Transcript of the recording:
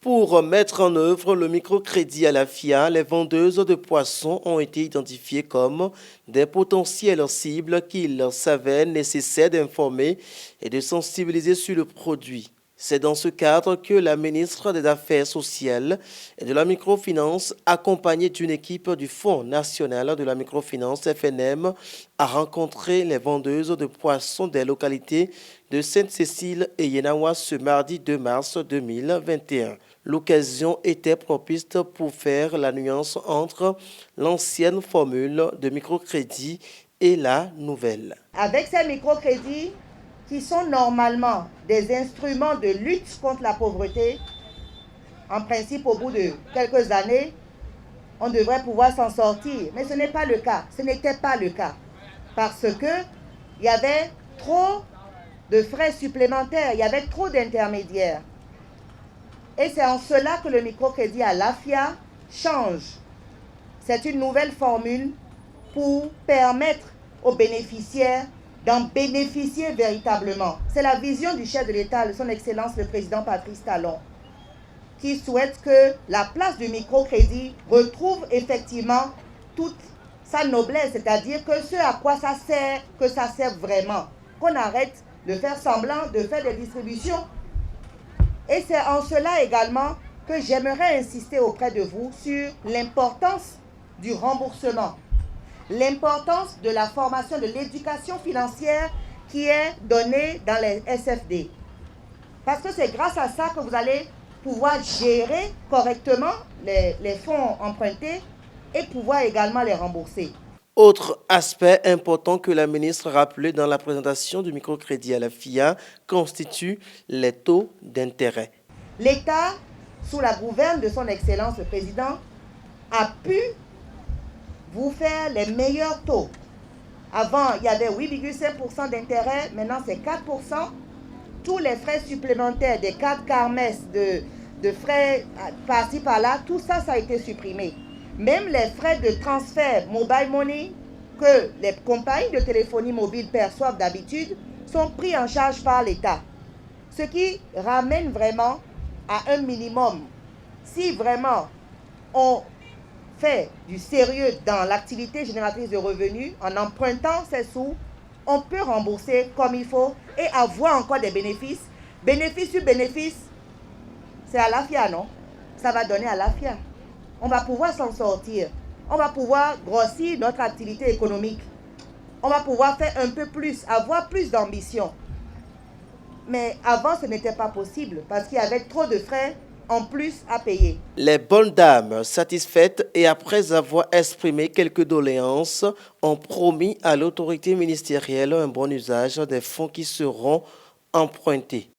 Pour mettre en œuvre le microcrédit à la FIA, les vendeuses de poissons ont été identifiées comme des potentielles cibles qu'il s'avère nécessaire d'informer et de sensibiliser sur le produit. C'est dans ce cadre que la ministre des Affaires sociales et de la microfinance, accompagnée d'une équipe du Fonds national de la microfinance FNM, a rencontré les vendeuses de poissons des localités de Sainte-Cécile et Yenawa ce mardi 2 mars 2021. L'occasion était propice pour faire la nuance entre l'ancienne formule de microcrédit et la nouvelle. Avec ces microcrédits, qui sont normalement des instruments de lutte contre la pauvreté, en principe, au bout de quelques années, on devrait pouvoir s'en sortir. Mais ce n'est pas le cas. Ce n'était pas le cas. Parce qu'il y avait trop de frais supplémentaires, il y avait trop d'intermédiaires. Et c'est en cela que le microcrédit à l'AFIA change. C'est une nouvelle formule pour permettre aux bénéficiaires d'en bénéficier véritablement. C'est la vision du chef de l'État, son Excellence le Président Patrice Talon, qui souhaite que la place du microcrédit retrouve effectivement toute sa noblesse, c'est-à-dire que ce à quoi ça sert, que ça sert vraiment. Qu'on arrête de faire semblant de faire des distributions. Et c'est en cela également que j'aimerais insister auprès de vous sur l'importance du remboursement, l'importance de la formation, de l'éducation financière qui est donnée dans les SFD. Parce que c'est grâce à ça que vous allez pouvoir gérer correctement les fonds empruntés et pouvoir également les rembourser. Autre aspect important que la ministre a rappelé dans la présentation du microcrédit à la FIA constitue les taux d'intérêt. L'État, sous la gouverne de son Excellence le Président, a pu vous faire les meilleurs taux. Avant, il y avait 8,5% d'intérêt, maintenant c'est 4%. Tous les frais supplémentaires des cartes Carmes, de frais par-ci par-là, tout ça, ça a été supprimé. Même les frais de transfert mobile money que les compagnies de téléphonie mobile perçoivent d'habitude sont pris en charge par l'État. Ce qui ramène vraiment à un minimum. Si vraiment on fait du sérieux dans l'activité génératrice de revenus, en empruntant ces sous, on peut rembourser comme il faut et avoir encore des bénéfices. Bénéfice sur bénéfice, c'est à l'AFIA, non? Ça va donner à l'AFIA. On va pouvoir s'en sortir. On va pouvoir grossir notre activité économique. On va pouvoir faire un peu plus, avoir plus d'ambition. Mais avant, ce n'était pas possible parce qu'il y avait trop de frais en plus à payer. Les bonnes dames, satisfaites et après avoir exprimé quelques doléances, ont promis à l'autorité ministérielle un bon usage des fonds qui seront empruntés.